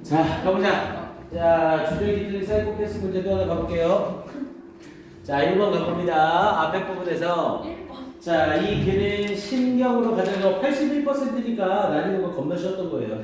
자, 가보자. 자, 주제 기틀리 사이코 패스 문제 또 하나 가볼게요. 자, 1번 가봅니다. 앞에 부분에서. 자, 이 걔는 신경으로 가자고 81%니까 난이도가 겁나 쉬웠던 거예요.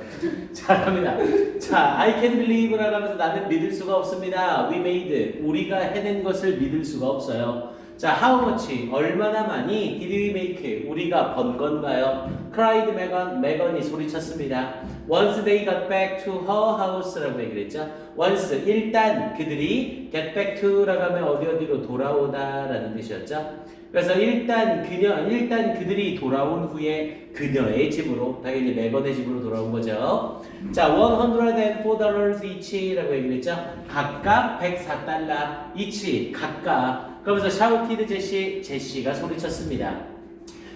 자, 갑니다. 자, I can believe라고 하면서 나는 믿을 수가 없습니다. We made. 우리가 해낸 것을 믿을 수가 없어요. 자, how much? 얼마나 많이? Did we make? 우리가 번 건가요? Cried Megan. 메건이 소리쳤습니다. Once they got back to her house라고 얘기를 했죠. Once, 일단 그들이 get back to라고 하면 어디로 돌아오다라는 뜻이었죠. 그래서 일단 그들이 돌아온 후에 그녀의 집으로, 당연히 메건의 집으로 돌아온 거죠. 자, $104 each라고 얘기를 했죠. 각각 104달러 each, 각각. 그러면서 shouted 제시가 소리쳤습니다.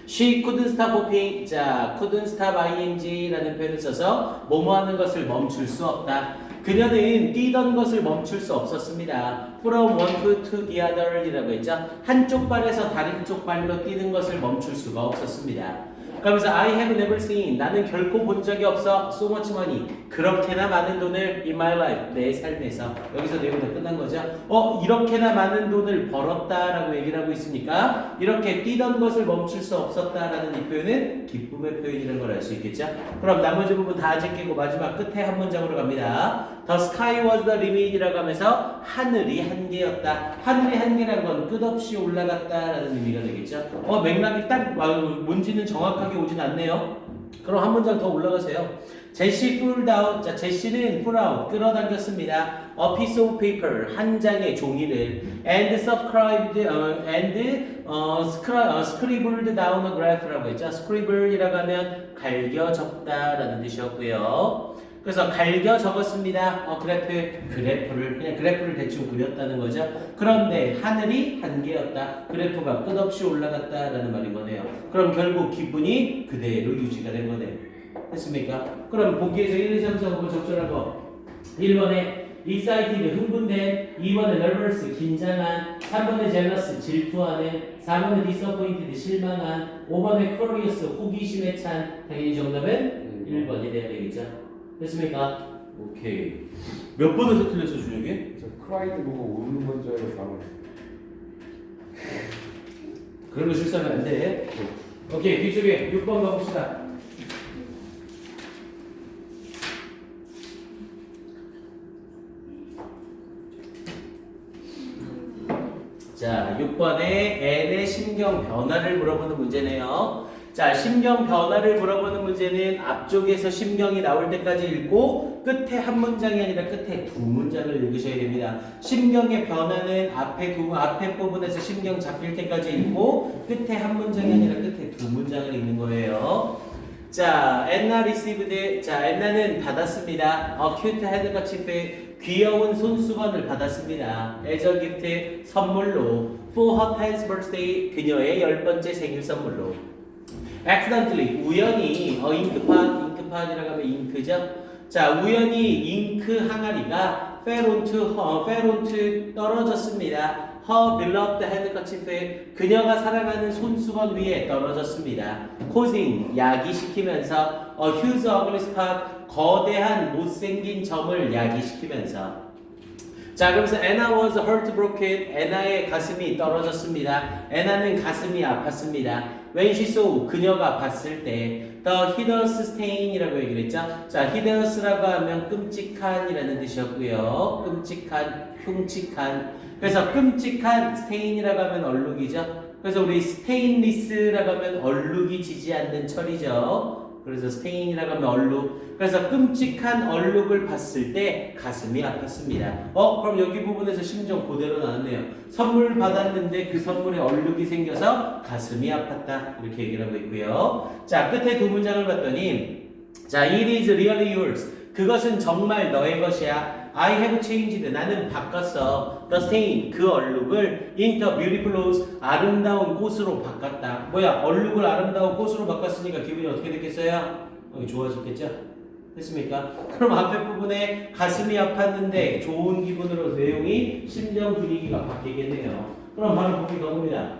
She couldn't stop hopping. 자, couldn't stop ing라는 표현을 써서 뭐뭐 하는 것을 멈출 수 없다. 그녀는 뛰던 것을 멈출 수 없었습니다. From one foot to the other이라고 했죠. 한쪽 발에서 다른 쪽 발로 뛰는 것을 멈출 수가 없었습니다. 그러면서 I have never seen. 나는 결코 본 적이 없어. So much money. 그렇게나 많은 돈을 in my life. 내 삶에서. 여기서 내용이 다 끝난 거죠. 이렇게나 많은 돈을 벌었다라고 얘기를 하고 있으니까 이렇게 뛰던 것을 멈출 수 없었다라는 이 표현은 기쁨의 표현이라는 걸 알 수 있겠죠. 그럼 나머지 부분 다 제끼고 마지막 끝에 한 문장으로 갑니다. The sky was the limit이라고 하면서 하늘이 한계였다. 하늘의 한계라는 건 끝없이 올라갔다라는 의미가 되겠죠. 맥락이 딱 뭔지는 정확하게 오진 않네요. 그럼 한 문장 더 올라가세요. 제시 pulled out. 자, 제시는 pull out 끌어당겼습니다. A piece of paper 한 장의 종이를 and subscribed scribbled down a graph라고 했죠. scribble이라고 하면 갈겨 적다라는 뜻이었고요. 그래서 갈겨 적었습니다. 그래프를 그냥 그래프를 대충 그렸다는 거죠. 그런데 하늘이 한계였다. 그래프가 끝없이 올라갔다라는 말인 거네요. 그럼 결국 기분이 그대로 유지가 된 거네요. 됐습니까? 그럼 보기에서 1, 2, 3, 4, 5 적절한 거 1번에 excited 흥분된, 2번에 nervous 긴장한, 3번에 jealous 질투하는, 4번에 disappointed 실망한, 5번에 curious 호기심에 찬. 당연히 정답은 1번이 돼야 되겠죠. 됐습니까? 오케이. 몇 번에서 틀렸어, 준혁이? 저 크라이드 보고 우는 건 줄 알고 바로. 그런 거 실수하면 안 돼. 오케이, 뒤쪽에 6번 가봅시다. 자, 6번에 N의 심경 변화를 물어보는 문제네요. 자, 심경 변화를 물어보는 문제는 앞쪽에서 심경이 나올 때까지 읽고 끝에 한 문장이 아니라 끝에 두 문장을 읽으셔야 됩니다. 심경의 변화는 앞에 부분에서 심경 잡힐 때까지 읽고 끝에 한 문장이 아니라 끝에 두 문장을 읽는 거예요. 자, Anna received. 자, Anna는 받았습니다. A cute handkerchief. 귀여운 손수건을 받았습니다. as a gift. 선물로. for her 10th birthday. 그녀의 10번째 생일 선물로. accidentally 우연히 잉크팟이라고 하면 잉크죠. 자, 우연히 잉크 항아리가 fell onto 떨어졌습니다. her beloved handkerchief 그녀가 사랑하는 손수건 위에 떨어졌습니다. causing 야기시키면서 a huge ugly spot 거대한 못생긴 점을 야기시키면서. 자, 그러면서 Anna was heartbroken. 애나의 가슴이 떨어졌습니다. 애나는 가슴이 아팠습니다. When she saw 그녀가 봤을 때 the hideous stain이라고 얘기를 했죠. 자, hideous라고 하면 끔찍한이라는 뜻이었고요. 끔찍한, 흉측한. 그래서 끔찍한 stain이라고 하면 얼룩이죠. 그래서 우리 stainless라고 하면 얼룩이 지지 않는 철이죠. 그래서 스테인이라고 하면 얼룩. 그래서 끔찍한 얼룩을 봤을 때 가슴이 아팠습니다. 그럼 여기 부분에서 심정 그대로 나왔네요. 선물 받았는데 그 선물에 얼룩이 생겨서 가슴이 아팠다. 이렇게 얘기를 하고 있고요. 자, 끝에 두 문장을 봤더니 자, it is really yours. 그것은 정말 너의 것이야. I have changed. 나는 바꿨어. The stain. 그 얼룩을 into beautiful rose. 아름다운 꽃으로 바꿨다. 뭐야? 얼룩을 아름다운 꽃으로 바꿨으니까 기분이 어떻게 됐겠어요? 좋아졌겠죠? 됐습니까? 그럼 앞에 부분에 가슴이 아팠는데 좋은 기분으로 내용이 심정 분위기가 바뀌겠네요. 그럼 바로 보기 가봅니다.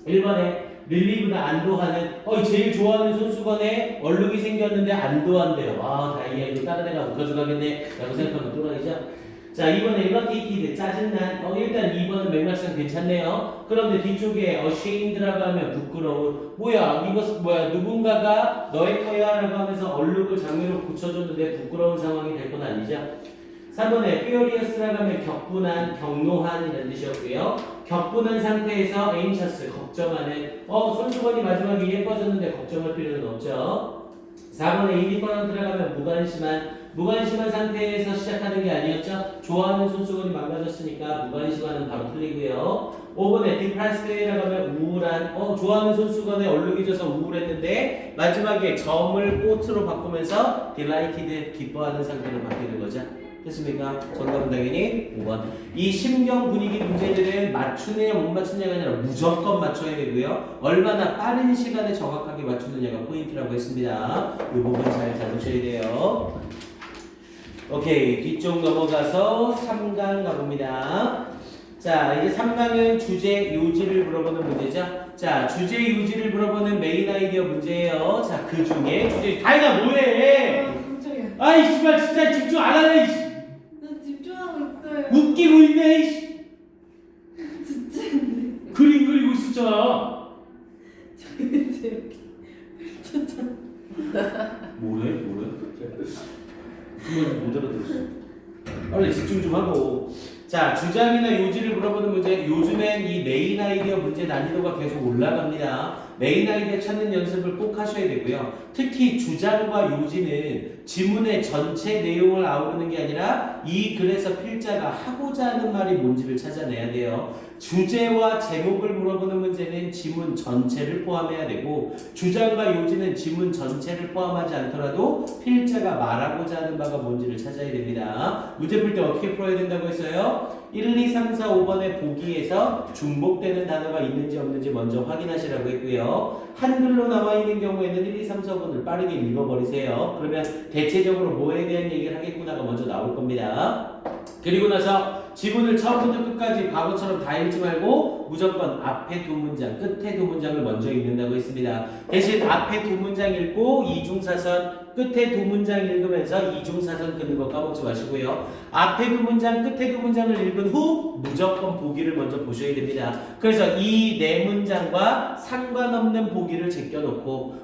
1번에 릴리브나 안도하는 제일 좋아하는 손수건에 얼룩이 생겼는데 안도한대요. 아 다행이야. 이거 다른 애가 못 가져가겠네 라고 생각하면 또라이죠. 자 2번에 irritated 짜증난 일단 2번은 맥락상 괜찮네요. 그런데 뒤쪽에 ashamed라고 하면 부끄러운 뭐야 이거 뭐야 누군가가 너의 거야 라고 하면서 얼룩을 장면으로 붙여줬는데 부끄러운 상황이 될 건 아니죠. 3번에 furious라고 하면 격분한 경노한이라는 뜻이었고요. 격분한 상태에서 anxious 걱정하는 손수건이 마지막에 예뻐졌는데 걱정할 필요는 없죠. 4번에 indifferent라고 하면 무관심한 상태에서 시작하는 게 아니었죠. 좋아하는 손수건이 망가졌으니까 무관심하는 바로 틀리고요. 5번에 depressed라고 하면 우울한 좋아하는 손수건에 얼룩이 져서 우울했는데 마지막에 점을 꽃으로 바꾸면서 delighted 기뻐하는 상태로 바뀌는 거죠. 됐습니까? 정답은 당연히 5번. 이 심경 분위기 문제들은 맞추느냐 못 맞추느냐가 아니라 무조건 맞춰야 되고요. 얼마나 빠른 시간에 정확하게 맞추느냐가 포인트라고 했습니다. 이 부분 잘 잡으셔야 돼요. 오케이, 뒤쪽 넘어가서 3강 가봅니다. 자, 이제 3강은 주제 요지를 물어보는 문제죠. 자, 주제 요지를 물어보는 메인 아이디어 문제예요. 자, 그 중에 주제 다이나 뭐해? 깜짝이야. 아이 씨발 진짜 집중 안 하네. 이씨. 나 집중하고 있어요. 웃기고 있네. 이씨. 진짜인데. 그림 그리고 있었잖아. 저기 이렇게 펼쳤잖아. 뭐래? 그 말못 알아들었어. 빨리 집중 좀 하고. 자, 주장이나 요지를 물어보는 문제. 요즘엔 이 메인 아이디어 문제 난이도가 계속 올라갑니다. 메인 아이디어 찾는 연습을 꼭 하셔야 되고요. 특히 주장과 요지는 지문의 전체 내용을 아우르는 게 아니라 이 글에서 필자가 하고자 하는 말이 뭔지를 찾아내야 돼요. 주제와 제목을 물어보는 문제는 지문 전체를 포함해야 되고 주장과 요지는 지문 전체를 포함하지 않더라도 필자가 말하고자 하는 바가 뭔지를 찾아야 됩니다. 문제 풀 때 어떻게 풀어야 된다고 했어요? 1, 2, 3, 4, 5번의 보기에서 중복되는 단어가 있는지 없는지 먼저 확인하시라고 했고요. 한글로 나와 있는 경우에는 1, 2, 3, 4번을 빠르게 읽어버리세요. 그러면 대체적으로 뭐에 대한 얘기를 하겠구나가 먼저 나올 겁니다. 그리고 나서 지문을 처음부터 끝까지 바보처럼 다 읽지 말고 무조건 앞에 두 문장, 끝에 두 문장을 먼저 읽는다고 했습니다. 대신 앞에 두 문장 읽고 이중사선, 끝에 두 문장 읽으면서 이중사선 긋는 거 까먹지 마시고요. 앞에 두 문장, 끝에 두 문장을 읽은 후 무조건 보기를 먼저 보셔야 됩니다. 그래서 이 네 문장과 상관없는 보기를 제껴놓고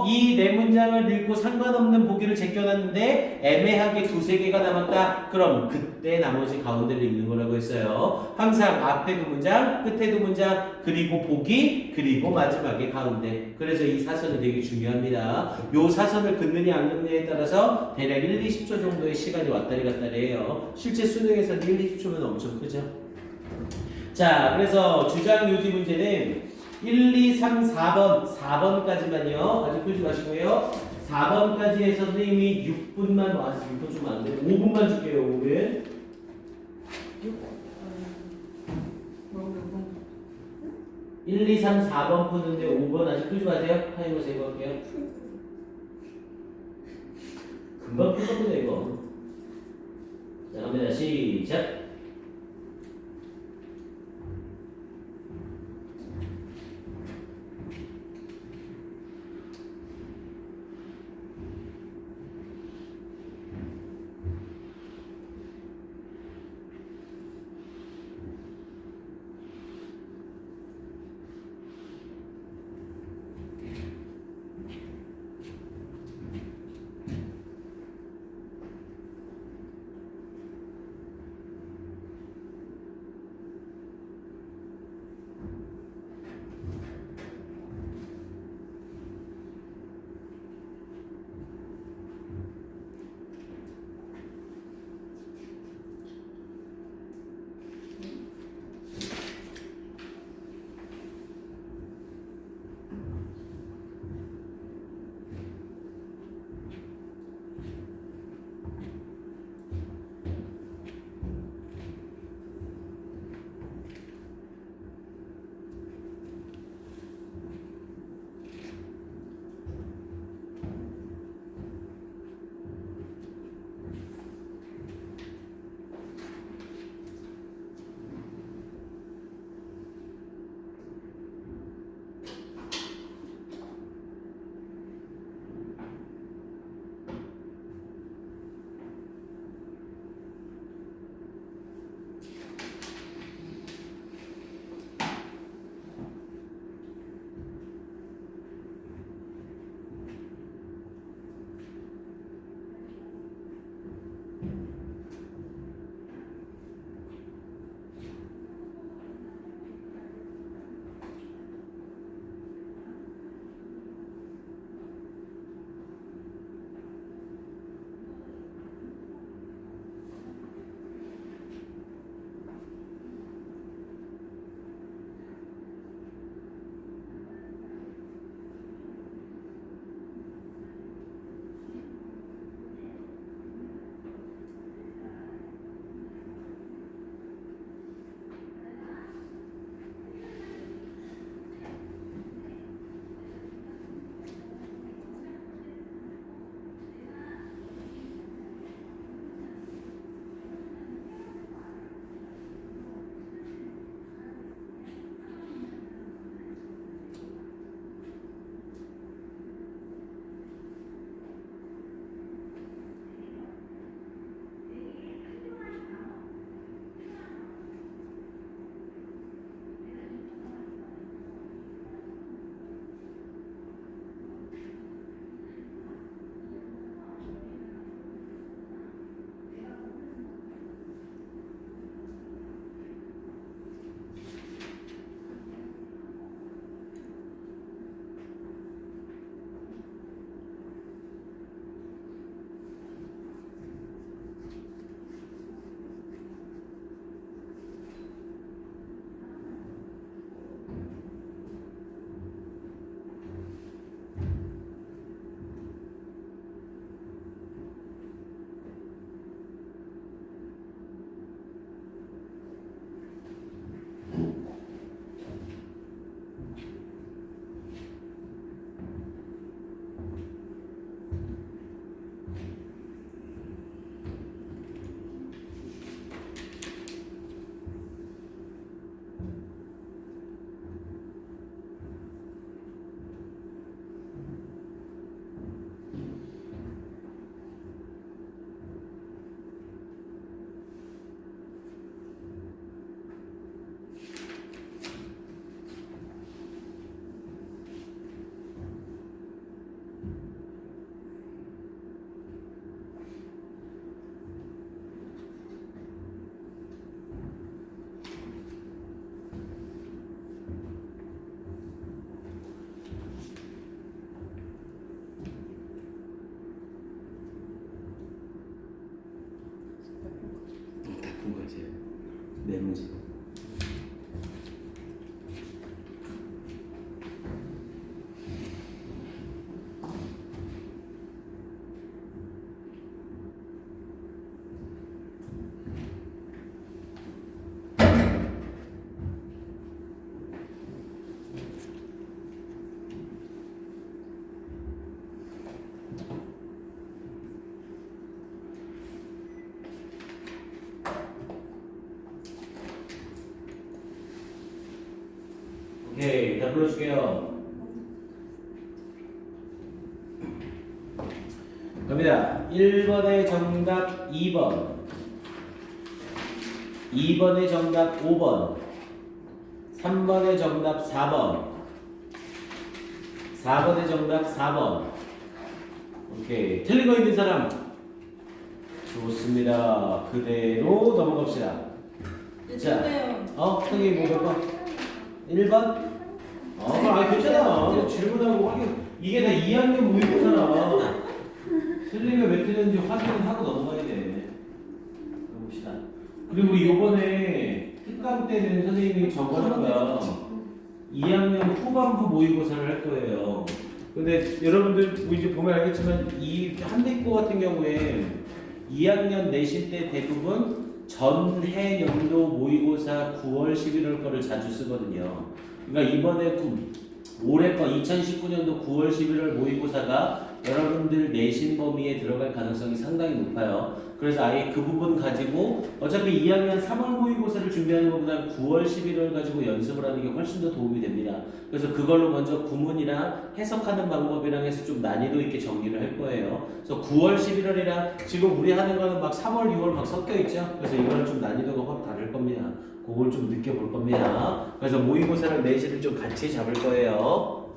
이 네 문장을 읽고 상관없는 보기를 제껴놨는데 애매하게 두세 개가 남았다. 그럼 그때 나머지 가운데를 읽는 거라고 했어요. 항상 앞에 두 문장, 끝에 두 문장, 그리고 보기, 그리고 마지막에 가운데. 그래서 이 사선이 되게 중요합니다. 요 사선을 긋느냐 안 긋느냐에 따라서 대략 1, 20초 정도의 시간이 왔다리 갔다리 해요. 실제 수능에서는 1, 20초면 엄청 크죠. 자, 그래서 주장 요지 문제는 1, 2, 3, 4번까지만요. 아직 풀지 마시고요. 4번까지 해서 선생님이 6분만 6분 좀 안 돼요. 5분만 줄게요. 5분. 1, 2, 3, 4번 푸는데 5번 아직 풀지 마세요. 타이머 제거할게요. 금방 풀 겁니다 이거. 자, 갑니다. 시작. 네 문제. 오케이, 다 불러줄게요. 갑니다. 1번의 정답 2번, 2번의 정답 5번, 3번의 정답 4번, 4번의 정답 4번. 오케이, 틀린 거 있는 사람? 좋습니다. 그대로 넘어갑시다. 자, 형이 뭐 몇 번? 1번? 괜찮아. 질문하고 확인. 이게 다 2학년 모의고사라. 틀리면 왜 틀렸는지 확인하고 넘어가야 돼. 봅시다. 그리고 이번에 특강 때는 선생님이 적어놓은 2학년 후반부 모의고사를 할 거예요. 근데 여러분들 뭐 이제 보면 알겠지만 이 한대코 같은 경우에 2학년 내신 때 대부분 전해 연도 모의고사 9월 11월 거를 자주 쓰거든요. 그러니까 이번에 올해 거 2019년도 9월 11월 모의고사가 여러분들 내신 범위에 들어갈 가능성이 상당히 높아요. 그래서 아예 그 부분 가지고 어차피 2학년 3월 모의고사를 준비하는 것보다 9월 11월 가지고 연습을 하는 게 훨씬 더 도움이 됩니다. 그래서 그걸로 먼저 구문이랑 해석하는 방법이랑 해서 좀 난이도 있게 정리를 할 거예요. 그래서 9월 11월이랑 지금 우리 하는 거는 막 3월 6월 막 섞여 있죠. 그래서 이거는 좀 난이도가 확 다를 겁니다. 그걸 좀 느껴볼 겁니다. 그래서 모의고사랑 내신을 좀 같이 잡을 거예요.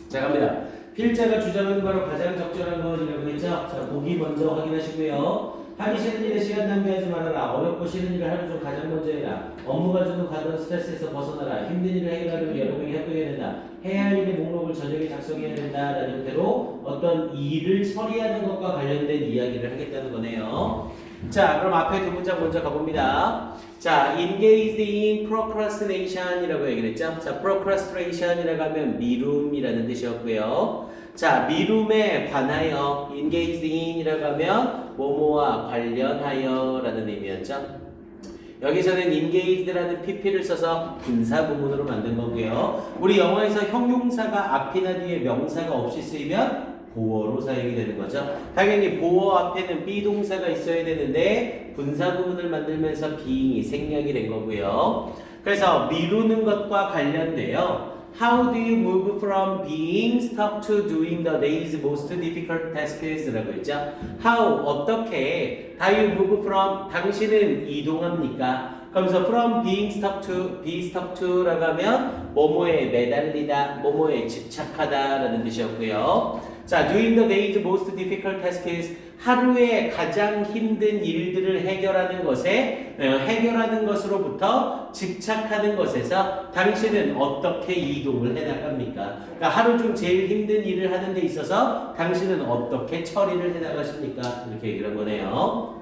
자, 갑니다. 필자가 주장하는 바로 가장 적절한 것이라고 했죠? 자, 보기 먼저 확인하시고요. 하기 싫은 일에 시간 낭비하지 말아라. 어렵고 싫은 일을 하루 중 가장 먼저 해라. 업무가 주는 과도한 스트레스에서 벗어나라. 힘든 일을 해결하려면 여러 명이 협력해야 된다. 해야 할 일의 목록을 저녁에 작성해야 된다. 라는 형태로 어떤 일을 처리하는 것과 관련된 이야기를 하겠다는 거네요. 자, 그럼 앞에 두 문장 먼저 가봅니다. 자, engaged in procrastination 이라고 얘기를 했죠. 자, procrastination 이라고 하면 미룸이라는 뜻이었고요. 자, 미룸에 관하여 engaged in 이라고 하면 뭐뭐와 관련하여 라는 의미였죠. 여기서는 engage드라는 pp를 써서 분사 구문으로 만든 거고요. 우리 영어에서 형용사가 앞이나 뒤에 명사가 없이 쓰이면 보어로 사용이 되는 거죠. 당연히 보어 앞에는 비동사가 있어야 되는데 분사 구문을 만들면서 being이 생략이 된 거고요. 그래서 미루는 것과 관련돼요. How do you move from being stuck to doing the day's most difficult tasks? 라고 했죠. How, 어떻게 do you move from, 당신은 이동합니까? 그러면서 from being stuck to, be stuck to 라고 하면 뭐뭐에 매달리다, 뭐뭐에 집착하다 라는 뜻이었고요. 자, doing the day's most difficult tasks, 하루의 가장 힘든 일들을 해결하는 것으로부터 집착하는 것에서 당신은 어떻게 이동을 해나갑니까? 그러니까 하루 중 제일 힘든 일을 하는 데 있어서 당신은 어떻게 처리를 해나가십니까? 이렇게 얘기를 한 거네요.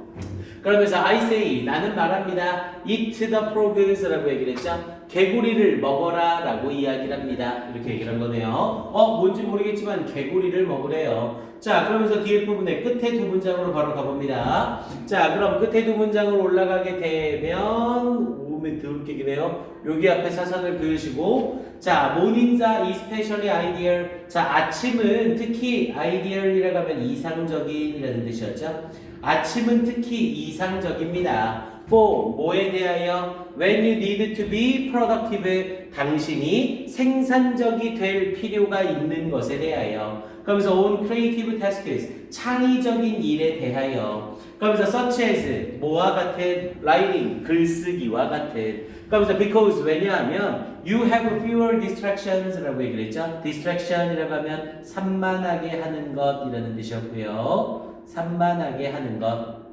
그러면서 I say, 나는 말합니다. Eat the frogs 라고 얘기를 했죠. 개구리를 먹어라 라고 이야기를 합니다. 이렇게 얘기를 한 거네요. 뭔지 모르겠지만 개구리를 먹으래요. 자, 그러면서 뒤에 부분에 끝에 두 문장으로 바로 가봅니다. 자, 그럼 끝에 두 문장으로 올라가게 되면 오면 더럽게기네요. 여기 앞에 사선을 그으시고, 자, mornings are especially ideal. 자, 아침은 특히 ideal이라고 하면 이상적인이라는 뜻이었죠. 아침은 특히 이상적입니다. For, 뭐에 대하여? When you need to be productive, 당신이 생산적이 될 필요가 있는 것에 대하여. 그러면서 on creative tasks, 창의적인 일에 대하여. 그러면서 such as, 뭐와 같은? writing, 글쓰기와 같은. 그러면서 because, 왜냐하면 you have fewer distractions 라고 얘기를 했죠. distraction이라고 하면 산만하게 하는 것이라는 뜻이었고요. 산만하게 하는 것.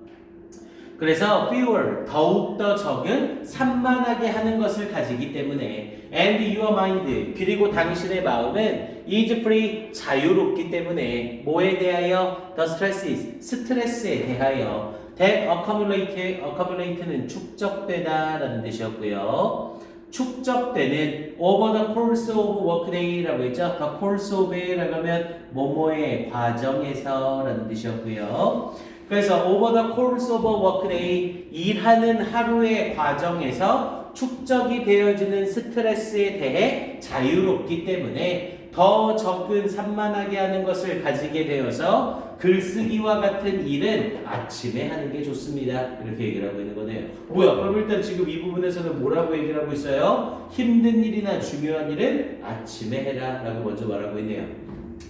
그래서 fewer, 더욱더 적은 산만하게 하는 것을 가지기 때문에 and your mind, 그리고 당신의 마음은 is free, 자유롭기 때문에 뭐에 대하여? the stresses, 스트레스에 대하여 that accumulate는 축적되다 라는 뜻이었고요. 축적되는 over the course of workday라고 했죠. the course of라고 하면 뭐뭐의 과정에서 라는 뜻이었고요. 그래서 over the course of a workday, 일하는 하루의 과정에서 축적이 되어지는 스트레스에 대해 자유롭기 때문에 더 적은 산만하게 하는 것을 가지게 되어서 글쓰기와 같은 일은 아침에 하는 게 좋습니다. 이렇게 얘기를 하고 있는 거네요. 뭐야? 그럼 일단 지금 이 부분에서는 뭐라고 얘기를 하고 있어요? 힘든 일이나 중요한 일은 아침에 해라 라고 먼저 말하고 있네요.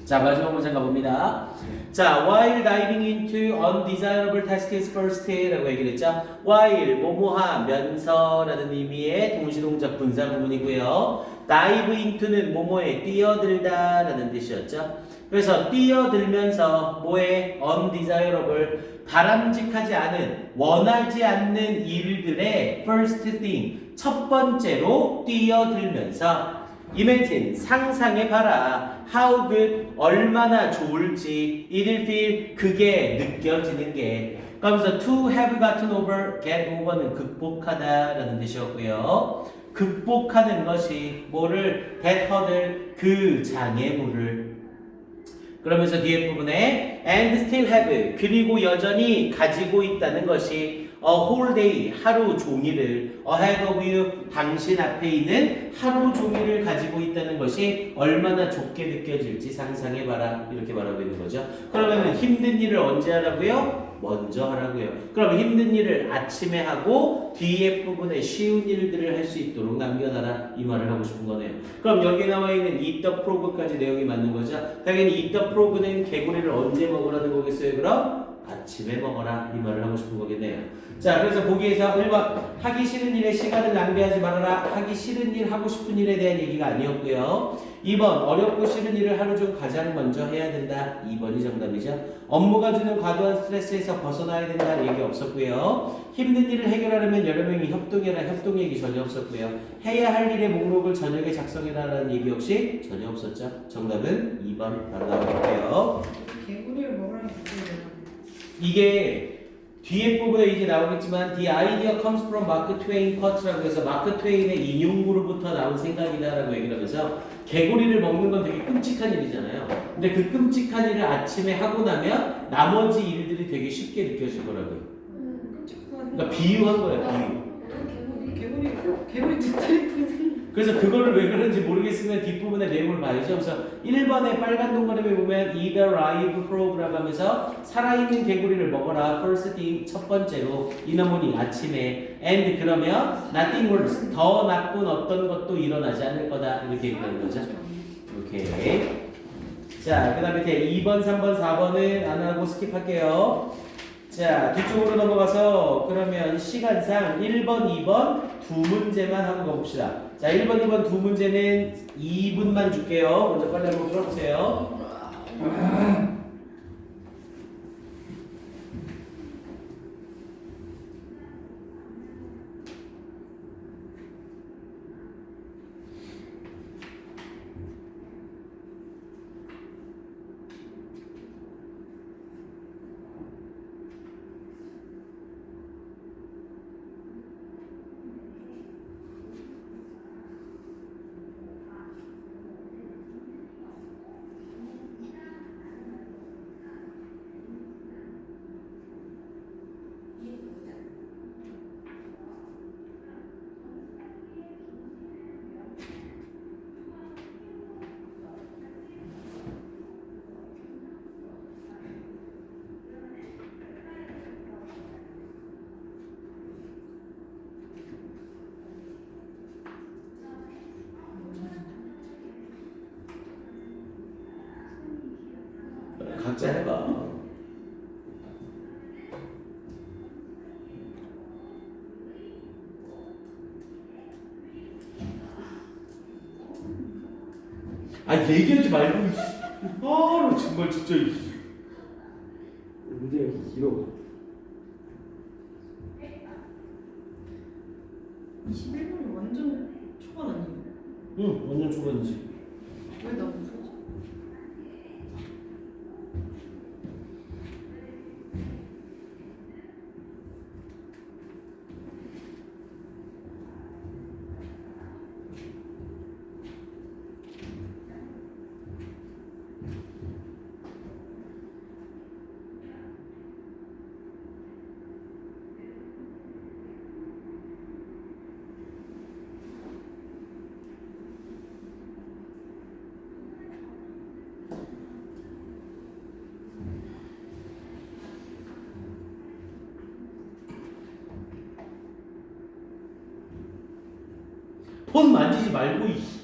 자, 마지막 문장 가봅니다. 자, while diving into undesirable tasks first 라고 얘기를 했죠. while, 뭐뭐하면서 라는 의미의 동시동작 분사 구문이고요. dive into는 뭐뭐에 뛰어들다 라는 뜻이었죠. 그래서 뛰어들면서 뭐에 undesirable, 바람직하지 않은, 원하지 않는 일들의 first thing, 첫 번째로 뛰어들면서 imagine, 상상해봐라. how good, 얼마나 좋을지 it will feel, 그게 느껴지는 게. 그러면서 to have gotten over, get over는 극복하다 라는 뜻이었고요. 극복하는 것이 뭐를? that hurdle, 그 장애물을. 그러면서 뒤에 부분에 and still have, 그리고 여전히 가지고 있다는 것이 a whole day, 하루 종일을 ahead of you, 당신 앞에 있는 하루 종일을 가지고 있다는 것이 얼마나 좁게 느껴질지 상상해봐라 이렇게 말하고 있는 거죠. 그러면 힘든 일을 언제 하라고요? 먼저 하라고요. 그럼 힘든 일을 아침에 하고 뒤에 부분에 쉬운 일들을 할 수 있도록 남겨놔라 이 말을 하고 싶은 거네요. 그럼 여기 나와 있는 eat the frog까지 내용이 맞는 거죠. 당연히 eat the frog는 개구리를 언제 먹으라는 거겠어요? 그럼 아침에 먹어라 이 말을 하고 싶은 거겠네요. 자, 그래서 보기에서 1번 하기 싫은 일에 시간을 낭비하지 말아라. 하기 싫은 일, 하고 싶은 일에 대한 얘기가 아니었고요. 2번 어렵고 싫은 일을 하루 중 가장 먼저 해야 된다. 2번이 정답이죠. 업무가 주는 과도한 스트레스에서 벗어나야 된다는 얘기 없었고요. 힘든 일을 해결하려면 여러 명이 협동해라. 협동 얘기 전혀 없었고요. 해야 할 일의 목록을 저녁에 작성해라라는 얘기 역시 전혀 없었죠. 정답은 2번 바로 나올게요. 개구리를 먹으라는 개구리를. 이게 뒤에 부분에 이제 나오겠지만 the idea comes from Mark Twain quote라고 해서 마크 트웨인의 인용구로부터 나온 생각이다라고 얘기를 하면서 개구리를 먹는 건 되게 끔찍한 일이잖아요. 근데 그 끔찍한 일을 아침에 하고 나면 나머지 일들이 되게 쉽게 느껴질 거라고요. 그러니까 비유한 거예요. 비유. 개구리 두다리. 그래서 그거를 왜 그런지 모르겠으면 뒷부분의 내용을 봐야죠. 그래서 1번에 빨간 동그라미 보면 eat a live frog라고 하면서 살아있는 개구리를 먹어라. first thing, 첫 번째로 이너모니 아침에 and 그러면 nothing worse, 더 나쁜 어떤 것도 일어나지 않을 거다 이렇게 얘기하는 거죠. 오케이. 자, 그 다음에 2번, 3번, 4번은 안 하고 스킵할게요. 자, 뒤쪽으로 넘어가서 그러면 시간상 1번, 2번 두 문제만 하고 가봅시다. 자, 1번, 2번 두 문제는 2분만 줄게요. 먼저 빨리 한번 풀어보세요. 각자 해봐. 아, 얘기하지 말고. 아, 정말 진짜. 문제가 길어. 21분이 완전 초반 아니에요? 응, 완전 초반이지. 왜나 못하지? 폰 만지지 말고 이씨.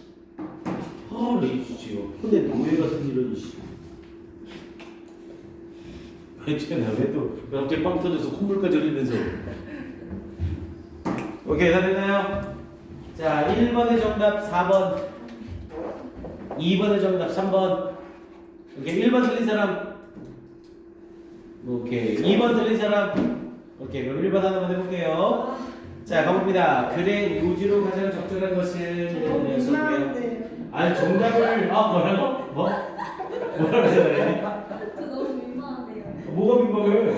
아, 레이지요. 폰에 노예 같은 이런 이씨. 괜찮아. 왜또 갑자기 빵 터져서 콧물까지 흘리면서. 오케이, 다 됐나요? 자, 1번의 정답 4번. 2번의 정답 3번. 오케이, 1번 틀린 사람. 오케이, 2번 틀린 사람. 오케이, 그럼 1번 하나만 해볼게요. 자, 가봅니다. 글의 요지로 가장 적절한 것은 너무 녀석이에요. 민망한데요. 아니, 정답을 뭐라고? 뭐라고 생각해? 저 너무 민망한데요. 뭐가 민망해?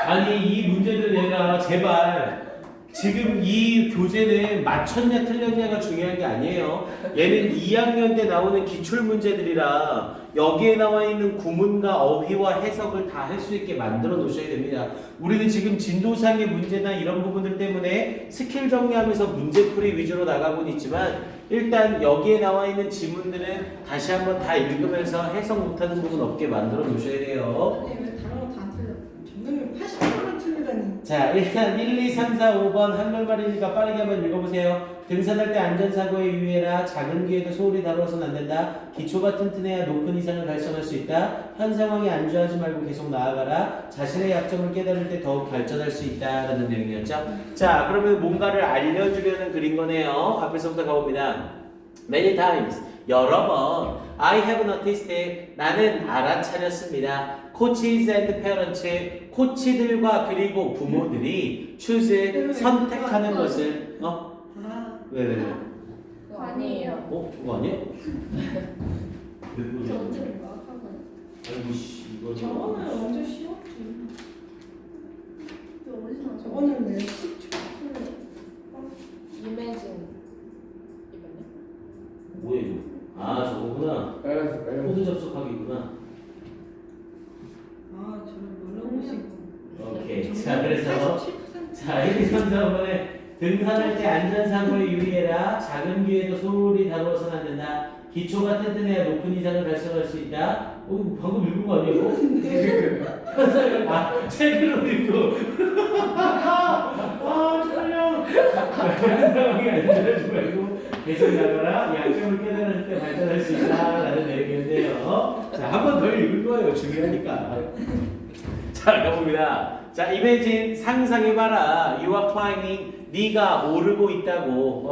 아니, 이 문제들 내가 제발 지금 이 교재는 맞췄냐 틀렸냐가 중요한 게 아니에요. 얘는 2학년 때 나오는 기출 문제들이라 여기에 나와 있는 구문과 어휘와 해석을 다 할 수 있게 만들어 놓으셔야 됩니다. 우리는 지금 진도상의 문제나 이런 부분들 때문에 스킬 정리하면서 문제풀이 위주로 나가고는 있지만 일단 여기에 나와 있는 지문들은 다시 한번 다 읽으면서 해석 못하는 부분 없게 만들어 놓으셔야 돼요. 아니 왜 다른 거 다 안 틀려? 정답이 80%를 틀리다니. 자, 일단 1, 2, 3, 4, 5번 한글말이니까 빠르게 한번 읽어보세요. 등산할 때 안전사고에 유의해라. 작은 귀에도 소홀히 다루어서는 안 된다. 기초가 튼튼해야 높은 이상을 달성할 수 있다. 현 상황에 안주하지 말고 계속 나아가라. 자신의 약점을 깨달을 때 더욱 발전할 수 있다. 라는 내용이었죠. 자, 그러면 뭔가를 알려주려는 글인 거네요. 앞에서부터 가봅니다. Many times. 여러 번 I have noticed 나는 알아차렸습니다. Coaches and parents 코치들과 그리고 부모들이 choose 선택하는 것을 왜? 그거 아니에요. 그거 아니야? 저 언제 본가? 한 번. 아이고 씨 이거 저거는 완전 쉬웠지. 저 어디서 나왔어? 저거는 내 10초 틀려. 이매진 이번에? 뭐야 이거? 아 저거구나. 빨간색 코드 접속하기구나. 아 저를 놀라보시고. 오케이. 자 그래서 87%. 자 1, 2, 3, 4번에 등산할 때 안전사고에 유의해라. 작은 귀에도 소홀히 다루어서는 안 된다. 기초가 튼튼해야 높은 이상을 달성할 수 있다. 방금 읽은 거 아니야 이거? 아 책으로 읽고. 아 촬영. 그런 상황이 안전하지 말고 계속 나가라. 약점을 깨달을 때 발전할 수 있다라는 내용이었네요. 자 한 번 더 읽을 거예요. 중요하니까. 자 가봅니다. 자 imagine 상상해봐라. You are climbing. 네가 오르고 있다고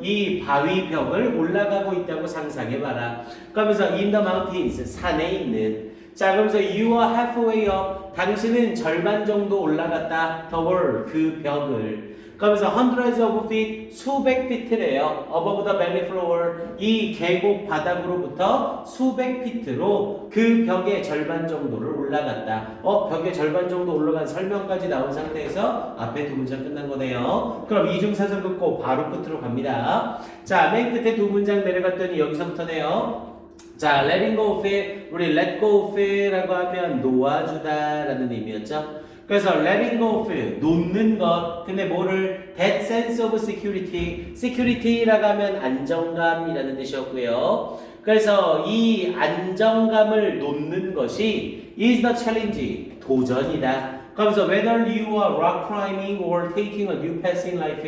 이 바위벽을 올라가고 있다고 상상해봐라. 그러면서 in the mountains 산에 있는 자 그러면서 you are halfway up 당신은 절반 정도 올라갔다 the wall 그 벽을 그러면서 hundreds of feet 수백 피트래요. above the valley floor 이 계곡 바닥으로부터 수백 피트로 그 벽의 절반 정도를 올라갔다. 벽의 절반 정도 올라간 설명까지 나온 상태에서 앞에 두 문장 끝난 거네요. 그럼 이중사선 긋고 바로 끝으로 갑니다. 자, 맨 끝에 두 문장 내려갔더니 여기서부터네요. 자, letting go of it 우리 let go of it라고 하면 놓아주다 라는 의미였죠. 그래서 letting go of it, 놓는 것. 근데 뭐를? that sense of security라고 하면 안정감이라는 뜻이었고요. 그래서 이 안정감을 놓는 것이 is the challenge, 도전이다. 그러면서 whether you are rock climbing or taking a new path in life,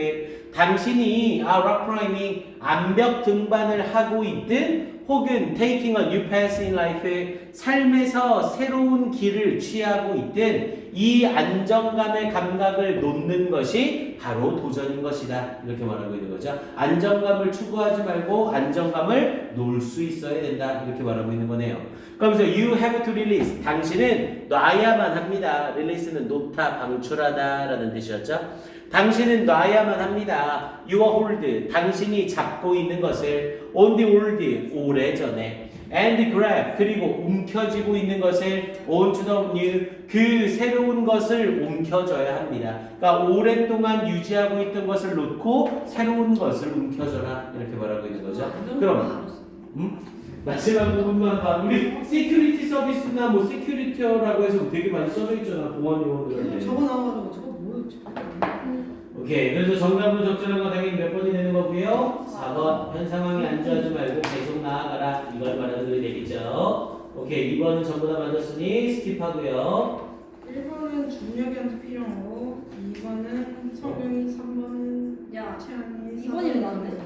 당신이 rock climbing, 암벽 등반을 하고 있든 혹은 taking a new path in life, 삶에서 새로운 길을 취하고 있든 이 안정감의 감각을 놓는 것이 바로 도전인 것이다. 이렇게 말하고 있는 거죠. 안정감을 추구하지 말고 안정감을 놓을 수 있어야 된다. 이렇게 말하고 있는 거네요. 그러면서 you have to release. 당신은 놔야만 합니다. release는 놓다, 방출하다 라는 뜻이었죠. 당신은 놔야만 합니다. your hold. 당신이 잡고 있는 것을 on the old. 오래전에. and grab. 그리고 움켜쥐고 있는 것을 onto the new. 그 새로운 것을 움켜줘야 합니다. 그러니까 오랫동안 유지하고 있던 것을 놓고 새로운 것을 움켜줘라. 이렇게 말하고 있는 거죠. 그럼 마지막 부분만 봐. 우리 시큐리티 서비스나 뭐 시큐리티어라고 해서 되게 많이 써져 있잖아. 보안 용어들한테. 저거 나와가지고 저거 뭐였지? 오케이. 그래서 정답은 적절한 거 당연히 몇 번이 되는 거고요. 4번. 현 상황에 안주하지 말고 계속 나아가라. 이걸 말하는 게 되겠죠. 오케이. 2번은 전부 다 맞았으니 스킵하고요. 1번은 중력이한테 필요한 거, 2번은 성경이, 3번은 야, 채연이, 2번이면 나은데?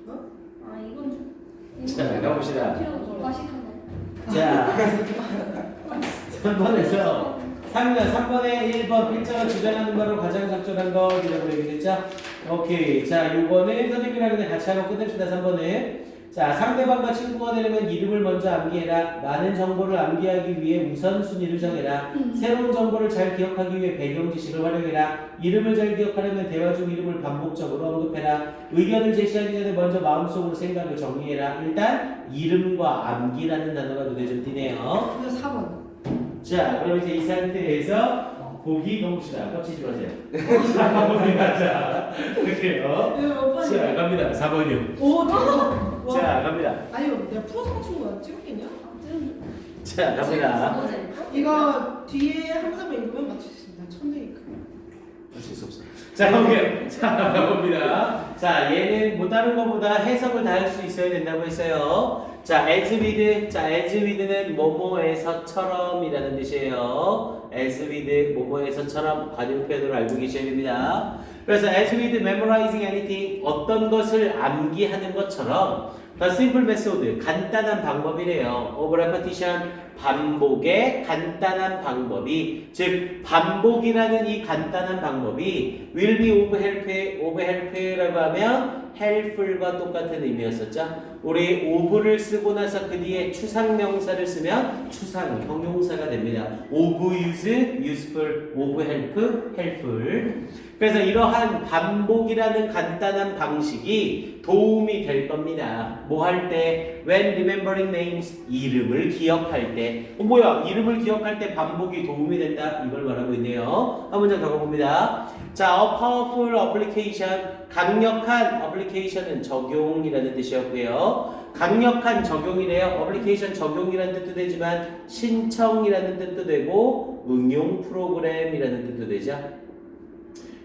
어? 아, 이건 좀. 자, 가봅시다. 과식하네. 자, 3번에서 3번에 1번 필자가 주장하는 바로 가장 적절한 것이라고 얘기했죠? 오케이. 자, 요거는 선생님이랑 그냥 같이 하고 끝냅시다. 3번은. 자, 상대방과 친구가 되려면 이름을 먼저 암기해라. 많은 정보를 암기하기 위해 우선순위를 정해라. 새로운 정보를 잘 기억하기 위해 배경 지식을 활용해라. 이름을 잘 기억하려면 대화 중 이름을 반복적으로 언급해라. 의견을 제시하기 전에 먼저 마음속으로 생각을 정리해라. 일단 이름과 암기라는 단어가 눈에 좀 띄네요. 그래서 4번. 자, 그럼 이제 이 상태에서 보기 가봅시다. 깝치지 마세요. 자, 보기 가자. 이렇게요. 몇 번이야? 자, 갑니다. 4번이요. 오, 대박. 와. 자, 갑니다. 아니, 내가 풀어서 맞춘 거야. 찍었겠냐? 자, 갑니다. 이거 뒤에 한 문장만 읽으면 맞출 수 있습니다. 천재니까. 어쩔 수 없어. 자, 가볼게요. 자, 가봅니다. 자, 얘는 뭐 다른 것보다 해석을 다 할 수 있어야 된다고 했어요. 자, as with. 자, as with는 뭐뭐에서처럼이라는 뜻이에요. as with 뭐뭐에서처럼 관용 표현으로 알고 계셔야 됩니다. 그래서 as with memorizing anything 어떤 것을 암기하는 것처럼 the simple method 간단한 방법이래요. of repetition 반복의 간단한 방법이 즉 반복이라는 이 간단한 방법이 will be of help라고 하면 helpful과 똑같은 의미였었죠. 우리 of를 쓰고 나서 그 뒤에 추상명사를 쓰면 추상 형용사가 됩니다. of use, useful, of help, helpful. 그래서 이러한 반복이라는 간단한 방식이 도움이 될 겁니다. 뭐 할 때? When remembering names. 이름을 기억할 때. 뭐야? 이름을 기억할 때 반복이 도움이 된다. 이걸 말하고 있네요. 한 문장 더 가봅니다. 자, a powerful application. 강력한 application은 적용이라는 뜻이었고요. 강력한 적용이래요. application 적용이라는 뜻도 되지만 신청이라는 뜻도 되고 응용 프로그램이라는 뜻도 되죠.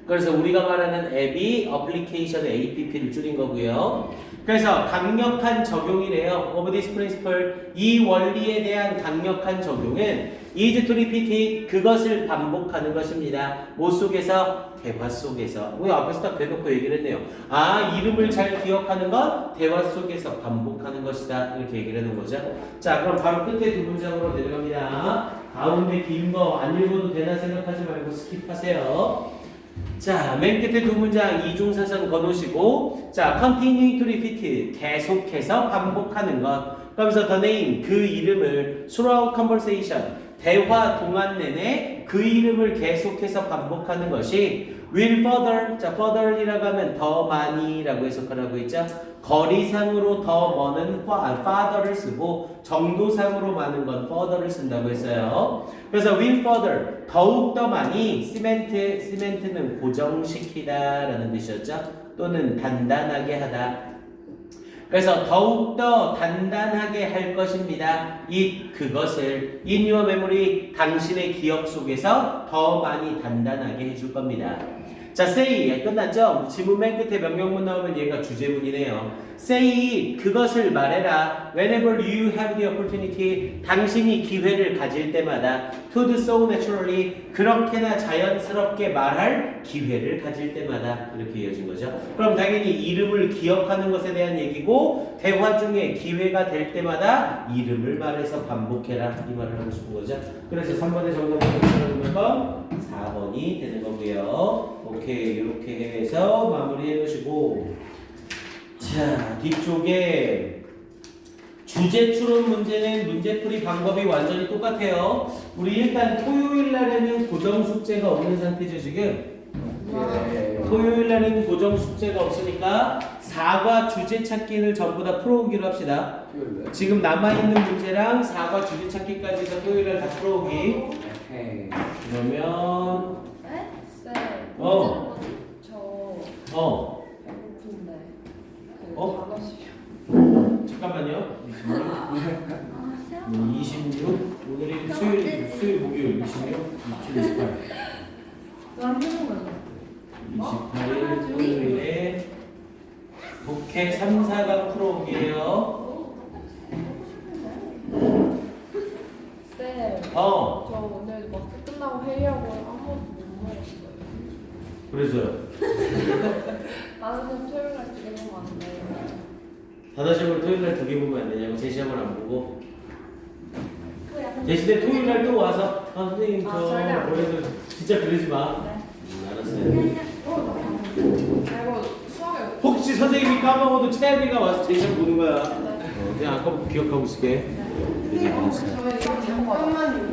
그래서 우리가 말하는 앱이 어플리케이션 APP를 줄인 거고요. 그래서 강력한 적용이래요. of this principle. 이 원리에 대한 강력한 적용은 is to repeat it. 그것을 반복하는 것입니다. 뭐 속에서? 대화 속에서. 왜 앞에서 딱 대놓고 얘기를 했네요. 아, 이름을 잘 기억하는 건 대화 속에서 반복하는 것이다. 이렇게 얘기를 해놓은 거죠. 자, 그럼 바로 끝에 두 문장으로 내려갑니다. 가운데 긴 거 안 읽어도 되나 생각하지 말고 스킵하세요. 자, 맨 끝에 두 문장 이중사선 거놓으시고, 자, continuing to repeat, 계속해서 반복하는 것. 그러면서 the name, 그 이름을 throughout conversation, 대화 동안 내내 그 이름을 계속해서 반복하는 것이 will further, 자, further이라고 하면 더 많이라고 해석하라고 했죠. 거리상으로 더 먼은 farther를 쓰고 정도상으로 많은 건 further를 쓴다고 했어요. 그래서 will further, 더욱 더 많이 시멘트는 고정시키다 라는 뜻이었죠. 또는 단단하게 하다. 그래서 더욱더 단단하게 할 것입니다. 그것을 in your memory, 당신의 기억 속에서 더 많이 단단하게 해줄 겁니다. 자, say 끝났죠? 지문 맨 끝에 명령문 나오면 얘가 주제문이네요. say 그것을 말해라. Whenever you have the opportunity, 당신이 기회를 가질 때마다 to do so naturally, 그렇게나 자연스럽게 말할 기회를 가질 때마다 이렇게 이어진 거죠. 그럼 당연히 이름을 기억하는 것에 대한 얘기고 대화 중에 기회가 될 때마다 이름을 말해서 반복해라 이 말을 하고 싶은 거죠. 그래서 3번의 정답은 몇 번? 4번이 되는 거고요. 오케이 이렇게 해서 마무리해 놓으시고 자 뒤쪽에 주제 추론 문제는 문제풀이 방법이 완전히 똑같아요. 우리 일단 토요일 날에는 고정 숙제가 없는 상태죠 지금. 토요일 날에는 고정 숙제가 없으니까 4과 주제 찾기를 전부 다 풀어오기로 합시다. 지금 남아있는 문제랑 4과 주제 찾기까지 해서 토요일 날 다 풀어오기. 그러면 네? 쌤. 어. 저 배고픈데. 어? 단어시요. 잠깐만요. 아, 쌤. 26 오늘이 수요일 목요일 26 27 28 나랑 해본 거죠. 28일 토요일에 독해 3, 4강 풀어오기에요. 쌤, 어 저 오늘 마트 끝나고 회의하고 아무것도 못 먹었어요. 그래서요. 나는 쌤 토요일 날 되게 보면 안 돼요. 다다시험을 토요일 날 두 개 보면 안 되냐고 제시험을 안 보고 대신에 토요일 날 또 와서 선생님 저 절대 안 원래는 진짜 그러지 마. 알았어요. 아이고 수학에 혹시 선생님이 까먹어도 채연이가 와서 제시험 보는 거야. 그냥 아까부터 기억하고 있을게. 저희 잠깐만